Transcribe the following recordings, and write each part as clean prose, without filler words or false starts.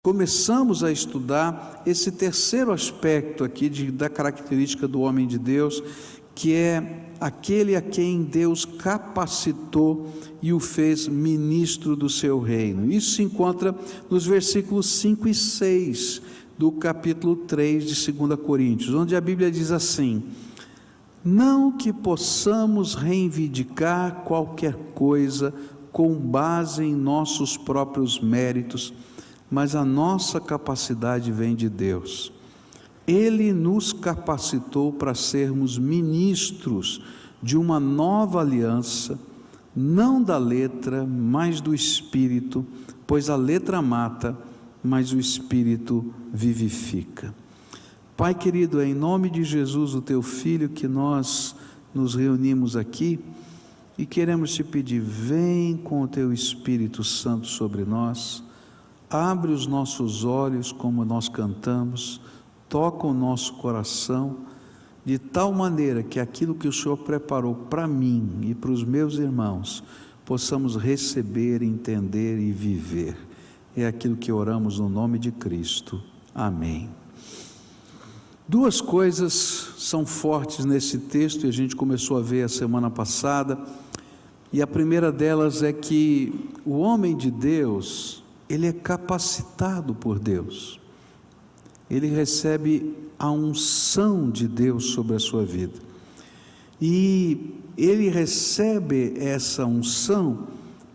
começamos a estudar esse terceiro aspecto aqui da característica do homem de Deus, que é aquele a quem Deus capacitou e o fez ministro do seu reino. Isso se encontra nos versículos 5 e 6 do capítulo 3 de 2 Coríntios, onde a Bíblia diz assim: não que possamos reivindicar qualquer coisa com base em nossos próprios méritos, mas a nossa capacidade vem de Deus. Ele nos capacitou para sermos ministros de uma nova aliança, não da letra, mas do Espírito, pois a letra mata, mas o Espírito vivifica. Pai querido, é em nome de Jesus, o Teu Filho, que nós nos reunimos aqui e queremos Te pedir: vem com o Teu Espírito Santo sobre nós, abre os nossos olhos como nós cantamos, toca o nosso coração, de tal maneira que aquilo que o Senhor preparou para mim e para os meus irmãos, possamos receber, entender e viver. É aquilo que oramos no nome de Cristo. Amém. Duas coisas são fortes nesse texto, e a gente começou a ver a semana passada, e a primeira delas é que o homem de Deus, ele é capacitado por Deus, ele recebe a unção de Deus sobre a sua vida, e ele recebe essa unção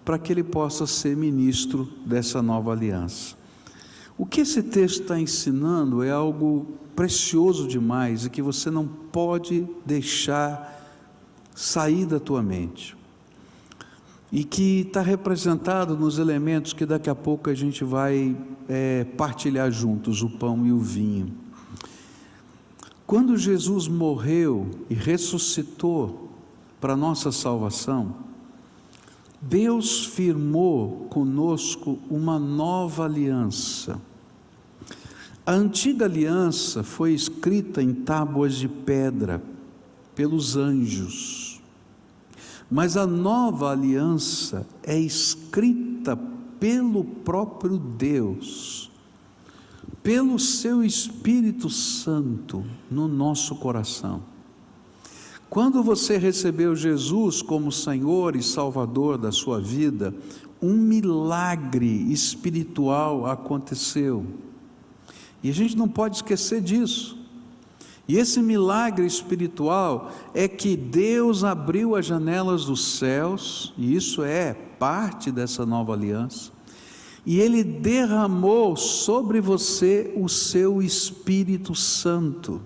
para que ele possa ser ministro dessa nova aliança. O que esse texto está ensinando é algo precioso demais e que você não pode deixar sair da tua mente, e que está representado nos elementos que daqui a pouco a gente vai partilhar juntos, o pão e o vinho. Quando Jesus morreu e ressuscitou para nossa salvação, Deus firmou conosco uma nova aliança. A antiga aliança foi escrita em tábuas de pedra pelos anjos, mas a nova aliança é escrita pelo próprio Deus, pelo seu Espírito Santo no nosso coração. Quando você recebeu Jesus como Senhor e Salvador da sua vida, um milagre espiritual aconteceu, e a gente não pode esquecer disso. E esse milagre espiritual é que Deus abriu as janelas dos céus, e isso é parte dessa nova aliança, e Ele derramou sobre você o seu Espírito Santo.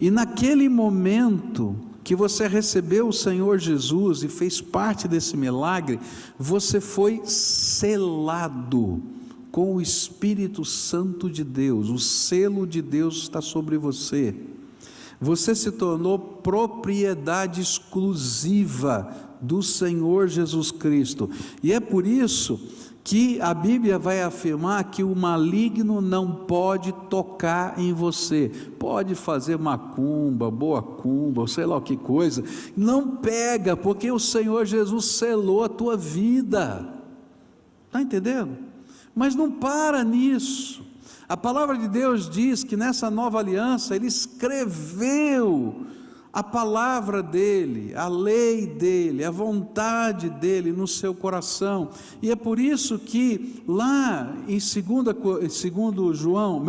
E naquele momento que você recebeu o Senhor Jesus e fez parte desse milagre, você foi selado com o Espírito Santo de Deus. O selo de Deus está sobre você. Você se tornou propriedade exclusiva do Senhor Jesus Cristo. E é por isso que a Bíblia vai afirmar que o maligno não pode tocar em você. Pode fazer macumba, boa cumba, ou sei lá o que coisa, não pega, porque o Senhor Jesus selou a tua vida. Está entendendo? Mas não para nisso. A palavra de Deus diz que nessa nova aliança Ele escreveu a palavra dEle, a lei dEle, a vontade dEle no seu coração. E é por isso que lá em 1 João,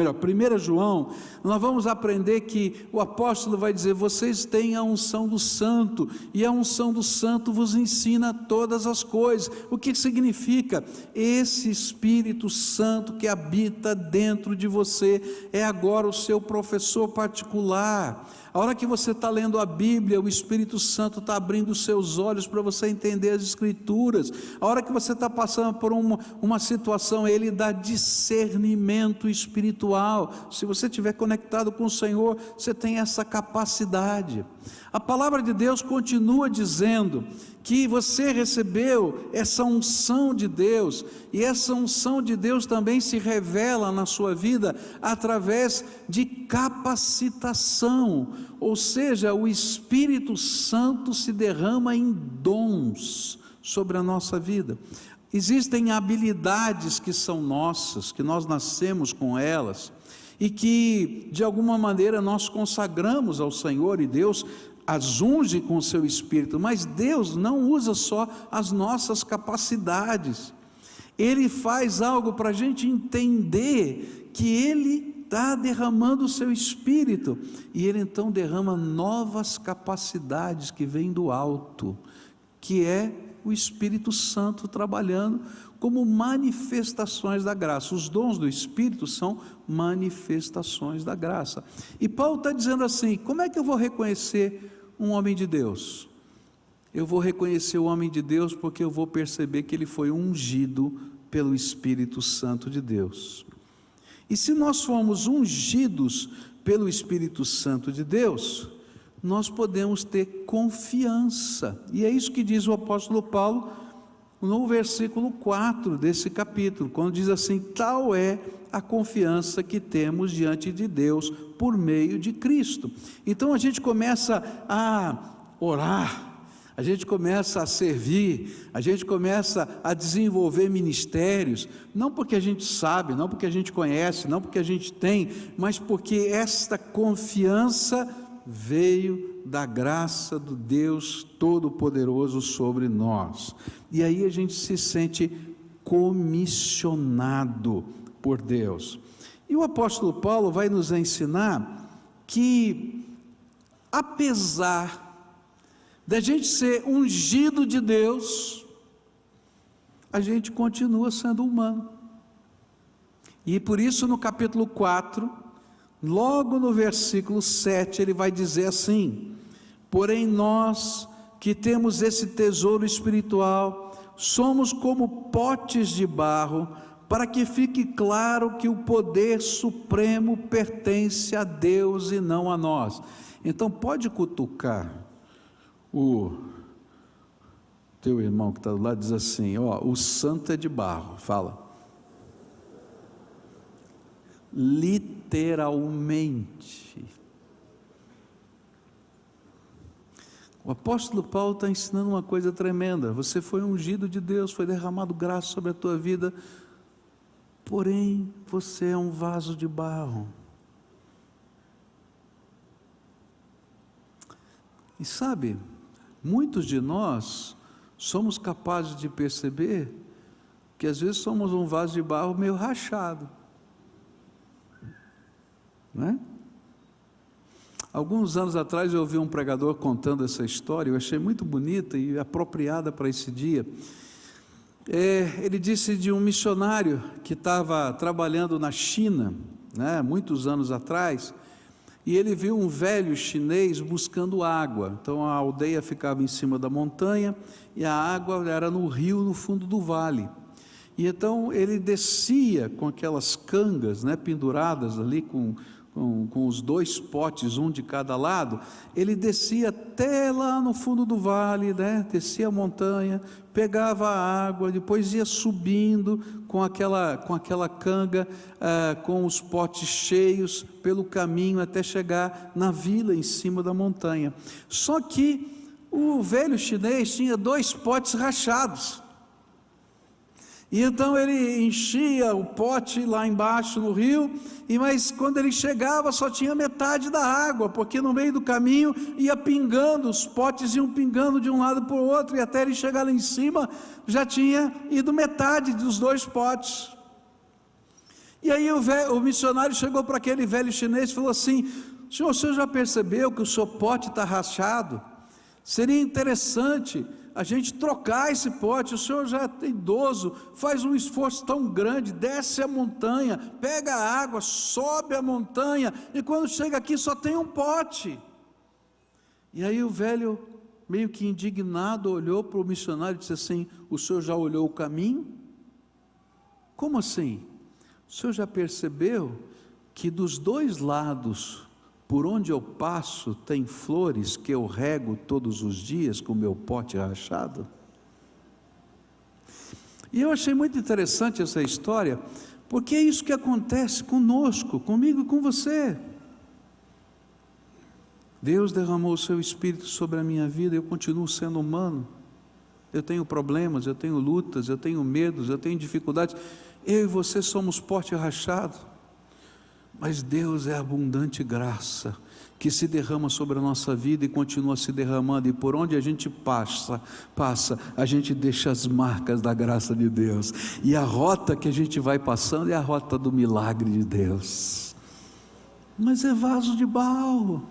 nós vamos aprender que o apóstolo vai dizer: vocês têm a unção do santo, e a unção do santo vos ensina todas as coisas. O que significa? Esse Espírito Santo que habita dentro de você é agora o seu professor particular. A hora que você está lendo a Bíblia, o Espírito Santo está abrindo os seus olhos para você entender as Escrituras. A hora que você está passando por uma situação, Ele dá discernimento espiritual. Se você estiver conectado com o Senhor, você tem essa capacidade. A palavra de Deus continua dizendo que você recebeu essa unção de Deus, e essa unção de Deus também se revela na sua vida através de capacitação, ou seja, o Espírito Santo se derrama em dons sobre a nossa vida. Existem habilidades que são nossas, que nós nascemos com elas, e que de alguma maneira nós consagramos ao Senhor, e Deus as unge com o seu Espírito, mas Deus não usa só as nossas capacidades, Ele faz algo para a gente entender que Ele está derramando o seu Espírito, e Ele então derrama novas capacidades que vêm do alto, que é o Espírito Santo trabalhando como manifestações da graça. Os dons do Espírito são manifestações da graça. E Paulo está dizendo assim: como é que eu vou reconhecer um homem de Deus? Eu vou reconhecer o homem de Deus porque eu vou perceber que ele foi ungido pelo Espírito Santo de Deus. E se nós formos ungidos pelo Espírito Santo de Deus, nós podemos ter confiança, e é isso que diz o apóstolo Paulo no versículo 4 desse capítulo, quando diz assim: tal é a confiança que temos diante de Deus por meio de Cristo. Então a gente começa a orar, a gente começa a servir, a gente começa a desenvolver ministérios, não porque a gente sabe, não porque a gente conhece, não porque a gente tem, mas porque esta confiança veio da graça do Deus Todo-Poderoso sobre nós, e aí a gente se sente comissionado por Deus. E o apóstolo Paulo vai nos ensinar que, apesar da gente ser ungido de Deus, a gente continua sendo humano, e por isso no capítulo 4, logo no versículo 7, ele vai dizer assim: porém nós que temos esse tesouro espiritual, somos como potes de barro, para que fique claro que o poder supremo pertence a Deus e não a nós. Então pode cutucar o teu irmão que está do lado, diz assim: ó, o santo é de barro. Fala. Literalmente. O apóstolo Paulo está ensinando uma coisa tremenda: você foi ungido de Deus, foi derramado graça sobre a tua vida, porém você é um vaso de barro. E sabe, muitos de nós somos capazes de perceber que às vezes somos um vaso de barro meio rachado, não é? Alguns anos atrás eu ouvi um pregador contando essa história, eu achei muito bonita e apropriada para esse dia. Ele disse de um missionário que estava trabalhando na China, né, muitos anos atrás, e ele viu um velho chinês buscando água. Então a aldeia ficava em cima da montanha e a água era no rio, no fundo do vale. E então ele descia com aquelas cangas, né, penduradas ali com os dois potes, um de cada lado. Ele descia até lá no fundo do vale, né? Descia a montanha, pegava a água, depois ia subindo com aquela canga, com os potes cheios pelo caminho até chegar na vila em cima da montanha. Só que o velho chinês tinha 2 potes rachados. E então ele enchia o pote lá embaixo no rio, mas quando ele chegava só tinha metade da água, porque no meio do caminho ia pingando, os potes iam pingando de um lado para o outro, e até ele chegar lá em cima já tinha ido metade dos 2 potes. E aí o missionário chegou para aquele velho chinês e falou assim: senhor, o senhor já percebeu que o seu pote está rachado? Seria interessante a gente trocar esse pote. O senhor já é idoso, faz um esforço tão grande, desce a montanha, pega a água, sobe a montanha, e quando chega aqui só tem um pote. E aí o velho, meio que indignado, olhou para o missionário e disse assim: o senhor já olhou o caminho? Como assim? O senhor já percebeu que dos 2 lados por onde eu passo tem flores que eu rego todos os dias com o meu pote rachado? E eu achei muito interessante essa história, porque é isso que acontece conosco, comigo e com você. Deus derramou o seu Espírito sobre a minha vida, eu continuo sendo humano, eu tenho problemas, eu tenho lutas, eu tenho medos, eu tenho dificuldades. Eu e você somos pote rachado, mas Deus é abundante graça, que se derrama sobre a nossa vida e continua se derramando, e por onde a gente passa, a gente deixa as marcas da graça de Deus, e a rota que a gente vai passando é a rota do milagre de Deus. Mas é vaso de barro,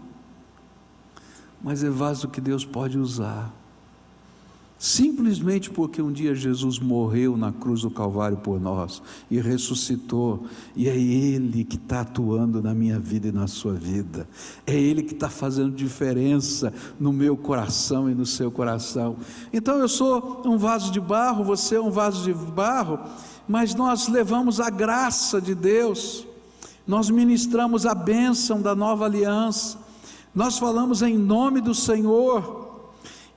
mas é vaso que Deus pode usar, simplesmente porque um dia Jesus morreu na cruz do Calvário por nós, e ressuscitou, e é Ele que está atuando na minha vida e na sua vida, é Ele que está fazendo diferença no meu coração e no seu coração. Então eu sou um vaso de barro, você é um vaso de barro, mas nós levamos a graça de Deus, nós ministramos a bênção da nova aliança, nós falamos em nome do Senhor,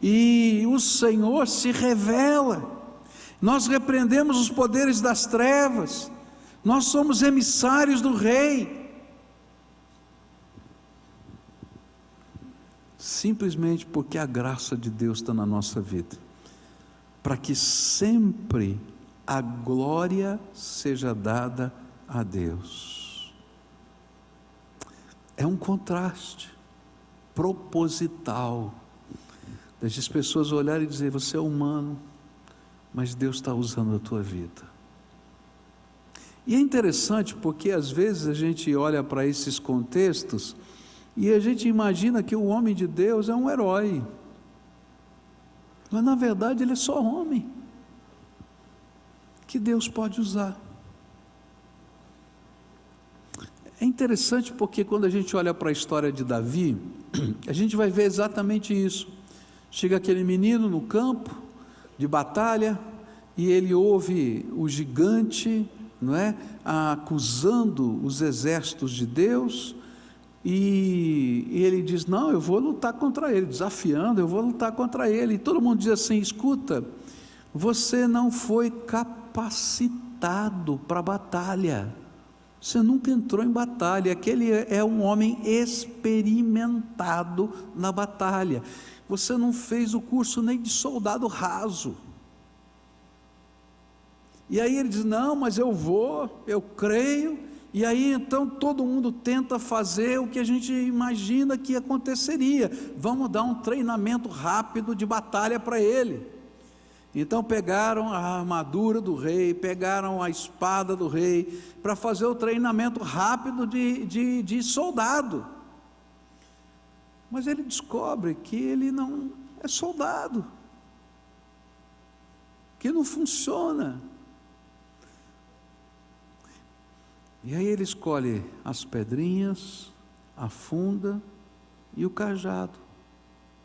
e o Senhor se revela, nós repreendemos os poderes das trevas, nós somos emissários do Rei, simplesmente porque a graça de Deus está na nossa vida, para que sempre a glória seja dada a Deus. É um contraste proposital, as pessoas olharem e dizer: você é humano, mas Deus está usando a tua vida. E é interessante porque às vezes a gente olha para esses contextos e a gente imagina que o homem de Deus é um herói, mas na verdade ele é só homem, que Deus pode usar. É interessante porque quando a gente olha para a história de Davi, a gente vai ver exatamente isso. Chega aquele menino no campo de batalha, e ele ouve o gigante, não é, acusando os exércitos de Deus, e ele diz: não, eu vou lutar contra ele, desafiando, eu vou lutar contra ele, e todo mundo diz assim: escuta, você não foi capacitado para a batalha, você nunca entrou em batalha, aquele é um homem experimentado na batalha, você não fez o curso nem de soldado raso. E aí ele diz: não, mas eu vou, eu creio. E aí então todo mundo tenta fazer o que a gente imagina que aconteceria, vamos dar um treinamento rápido de batalha para ele. Então pegaram a armadura do rei, pegaram a espada do rei, para fazer o treinamento rápido de soldado. Mas ele descobre que ele não é soldado, que não funciona. E aí ele escolhe as pedrinhas, a funda e o cajado,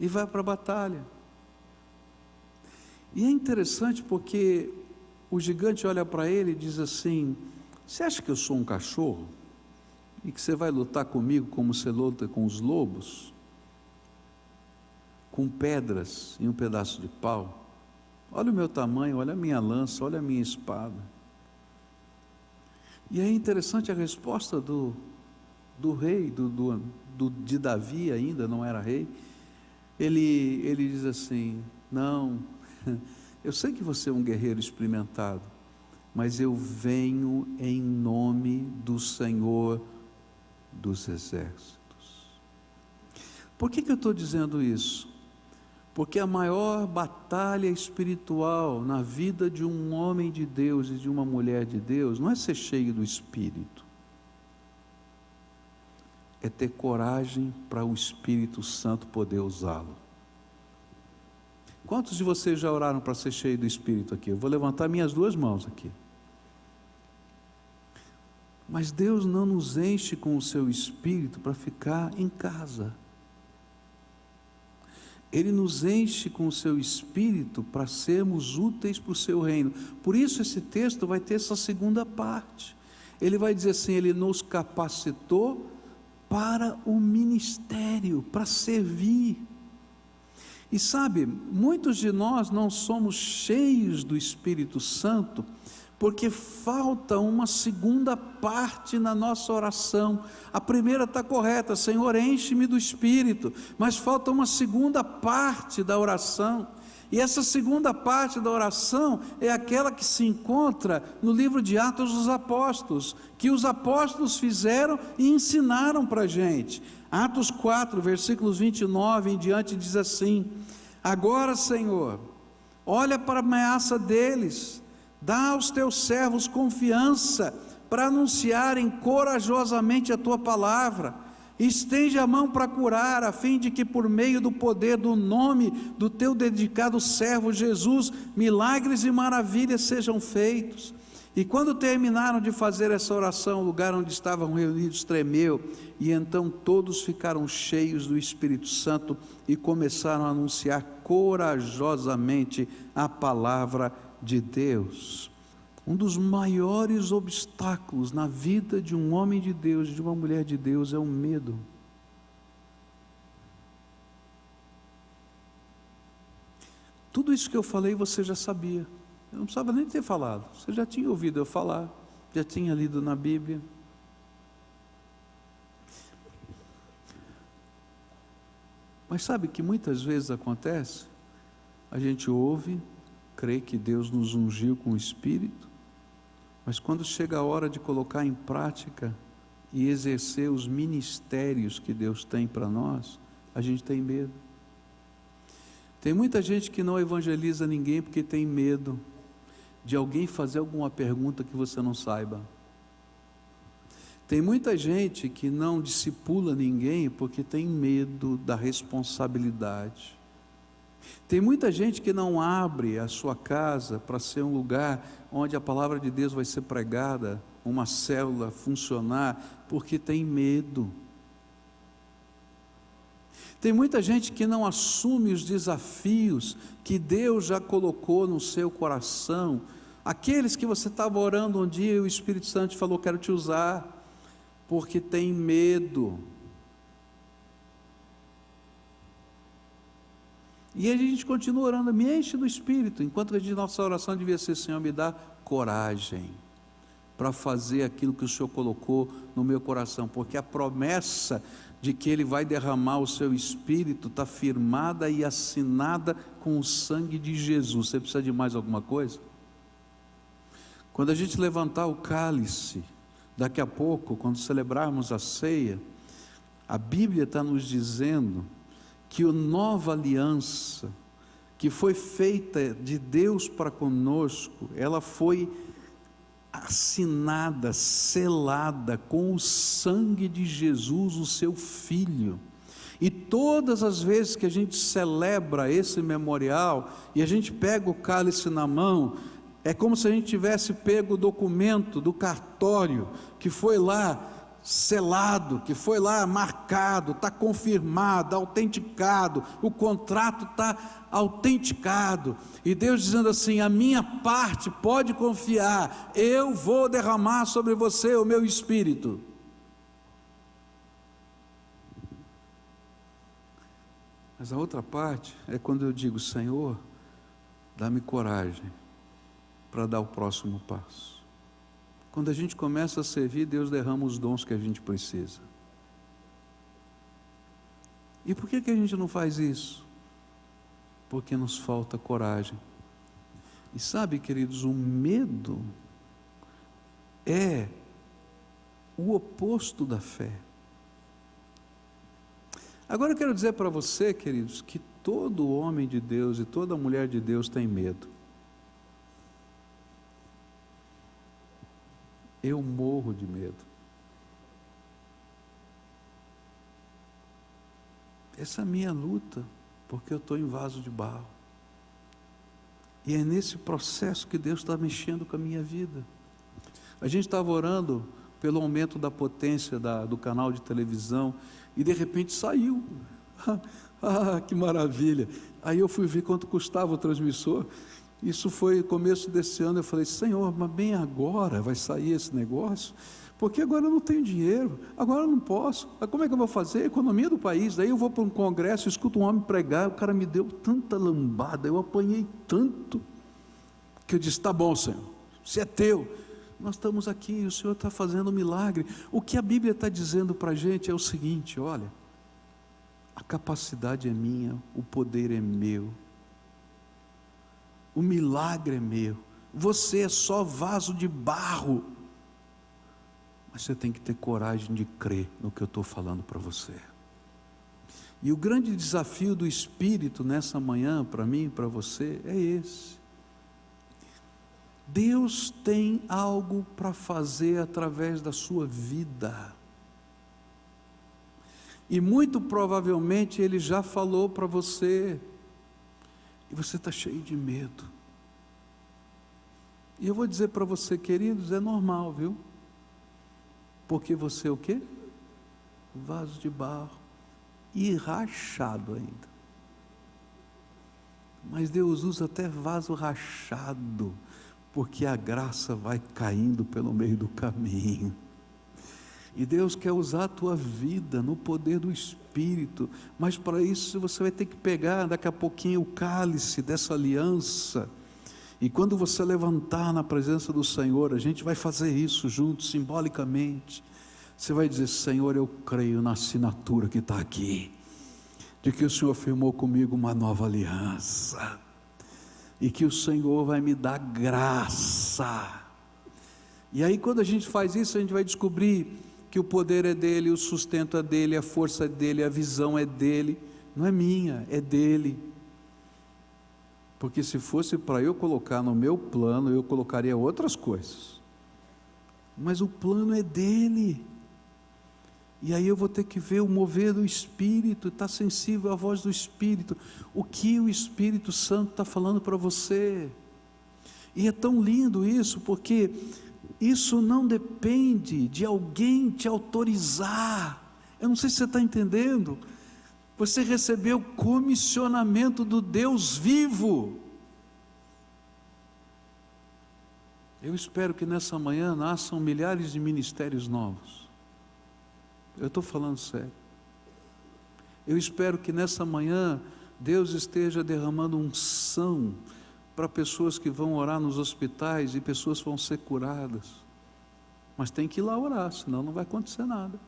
e vai para a batalha. E é interessante porque o gigante olha para ele e diz assim: você acha que eu sou um cachorro? E que você vai lutar comigo como você luta com os lobos? Com pedras e um pedaço de pau? Olha o meu tamanho, olha a minha lança, olha a minha espada. E é interessante a resposta do rei, de Davi, ainda não era rei. Ele diz assim: não, eu sei que você é um guerreiro experimentado, mas eu venho em nome do Senhor dos exércitos. Por que eu estou dizendo isso? Porque a maior batalha espiritual na vida de um homem de Deus e de uma mulher de Deus não é ser cheio do Espírito, é ter coragem para o Espírito Santo poder usá-lo. Quantos de vocês já oraram para ser cheio do Espírito aqui? Eu vou levantar minhas duas mãos aqui. Mas Deus não nos enche com o seu Espírito para ficar em casa. Ele nos enche com o seu Espírito para sermos úteis para o seu reino. Por isso esse texto vai ter essa segunda parte. Ele vai dizer assim: ele nos capacitou para o ministério, para servir. E sabe, muitos de nós não somos cheios do Espírito Santo, porque falta uma segunda parte na nossa oração. A primeira está correta: Senhor, enche-me do Espírito, mas falta uma segunda parte da oração, E essa segunda parte da oração é aquela que se encontra no livro de Atos dos Apóstolos, que os apóstolos fizeram e ensinaram para a gente. Atos 4, versículos 29 em diante diz assim: agora, Senhor, olha para a ameaça deles, dá aos teus servos confiança para anunciarem corajosamente a tua palavra. Estende a mão para curar, a fim de que por meio do poder do nome do teu dedicado servo Jesus, milagres e maravilhas sejam feitos. E quando terminaram de fazer essa oração, o lugar onde estavam reunidos tremeu, e então todos ficaram cheios do Espírito Santo e começaram a anunciar corajosamente a palavra de Deus. Um dos maiores obstáculos na vida de um homem de Deus, de uma mulher de Deus, é o medo. Tudo isso que eu falei você já sabia, eu não precisava nem ter falado, você já tinha ouvido eu falar, já tinha lido na Bíblia. Mas sabe que muitas vezes acontece, a gente ouve, crê que Deus nos ungiu com o Espírito, mas quando chega a hora de colocar em prática e exercer os ministérios que Deus tem para nós, a gente tem medo. Tem muita gente que não evangeliza ninguém porque tem medo de alguém fazer alguma pergunta que você não saiba. Tem muita gente que não discipula ninguém porque tem medo da responsabilidade. Tem muita gente que não abre a sua casa para ser um lugar onde a palavra de Deus vai ser pregada, uma célula funcionar, porque tem medo. Tem muita gente que não assume os desafios que Deus já colocou no seu coração, aqueles que você estava orando um dia e o Espírito Santo te falou: quero te usar, porque tem medo. E a gente continua orando, me enche do Espírito, enquanto que a nossa oração devia ser: Senhor, me dá coragem para fazer aquilo que o Senhor colocou no meu coração, porque a promessa de que Ele vai derramar o seu Espírito está firmada e assinada com o sangue de Jesus. Você precisa de mais alguma coisa? Quando a gente levantar o cálice, daqui a pouco, quando celebrarmos a ceia, a Bíblia está nos dizendo que a nova aliança, que foi feita de Deus para conosco, ela foi assinada, selada com o sangue de Jesus, o seu Filho. E todas as vezes que a gente celebra esse memorial, e a gente pega o cálice na mão, é como se a gente tivesse pego o documento do cartório, que foi lá selado, que foi lá marcado, está confirmado, autenticado, o contrato está autenticado, e Deus dizendo assim: a minha parte pode confiar, eu vou derramar sobre você o meu Espírito. Mas a outra parte é quando eu digo: Senhor, dá-me coragem para dar o próximo passo. Quando a gente começa a servir, Deus derrama os dons que a gente precisa. E por que a gente não faz isso? Porque nos falta coragem. E sabe, queridos, o medo é o oposto da fé. Agora eu quero dizer para você, queridos, que todo homem de Deus e toda mulher de Deus tem medo. Eu morro de medo. Essa é a minha luta, porque eu estou em vaso de barro. E é nesse processo que Deus está mexendo com a minha vida. A gente estava orando pelo aumento da potência do canal de televisão, e de repente saiu. Que maravilha! Aí eu fui ver quanto custava o transmissor. Isso foi no começo desse ano. Eu falei: Senhor, mas bem agora vai sair esse negócio? Porque agora eu não tenho dinheiro, agora eu não posso. Mas como é que eu vou fazer? A economia do país. Daí eu vou para um congresso, escuto um homem pregar, o cara me deu tanta lambada, eu apanhei tanto, que eu disse: tá bom, Senhor, se é teu, nós estamos aqui, o Senhor está fazendo um milagre. O que a Bíblia está dizendo para a gente é o seguinte: olha, a capacidade é minha, o poder é meu, o milagre é meu, você é só vaso de barro, mas você tem que ter coragem de crer no que eu estou falando para você. E o grande desafio do Espírito nessa manhã, para mim e para você, é esse. Deus tem algo para fazer através da sua vida, e muito provavelmente Ele já falou para você, e você está cheio de medo. E eu vou dizer para você, queridos, é normal, viu? Porque você é o quê? Vaso de barro, e rachado ainda. Mas Deus usa até vaso rachado, porque a graça vai caindo pelo meio do caminho. E Deus quer usar a tua vida no poder do Espírito, mas para isso você vai ter que pegar daqui a pouquinho o cálice dessa aliança, e quando você levantar na presença do Senhor, a gente vai fazer isso juntos, simbolicamente. Você vai dizer: Senhor, eu creio na assinatura que está aqui, de que o Senhor firmou comigo uma nova aliança, e que o Senhor vai me dar graça. E aí quando a gente faz isso, a gente vai descobrir que o poder é dele, o sustento é dele, a força é dele, a visão é dele, não é minha, é dele. Porque se fosse para eu colocar no meu plano, eu colocaria outras coisas, mas o plano é dele. E aí eu vou ter que ver o mover do Espírito, estar sensível à voz do Espírito, o que o Espírito Santo está falando para você. E é tão lindo isso, porque isso não depende de alguém te autorizar. Eu não sei se você está entendendo. Você recebeu comissionamento do Deus vivo. Eu espero que nessa manhã nasçam milhares de ministérios novos. Eu estou falando sério. Eu espero que nessa manhã Deus esteja derramando unção para pessoas que vão orar nos hospitais, e pessoas vão ser curadas. Mas tem que ir lá orar, senão não vai acontecer nada.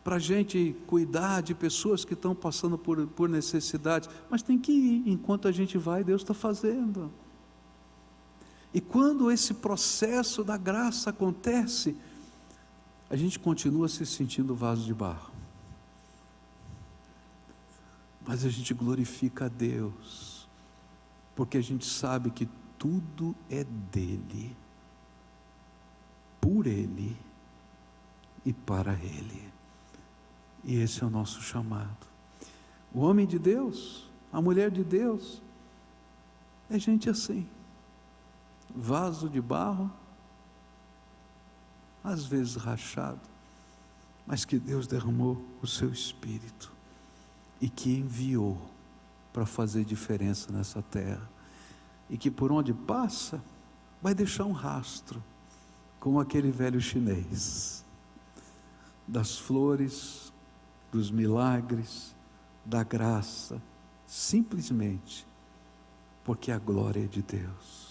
Para a gente cuidar de pessoas que estão passando por necessidades, mas tem que ir, enquanto a gente vai, Deus está fazendo. E quando esse processo da graça acontece, a gente continua se sentindo vaso de barro, mas a gente glorifica a Deus, porque a gente sabe que tudo é dele, por ele e para ele. E esse é o nosso chamado. O homem de Deus, a mulher de Deus, é gente assim, vaso de barro, às vezes rachado, mas que Deus derramou o seu Espírito, e que enviou para fazer diferença nessa terra, e que por onde passa, vai deixar um rastro, como aquele velho chinês, das flores, dos milagres, da graça, simplesmente porque a glória é de Deus.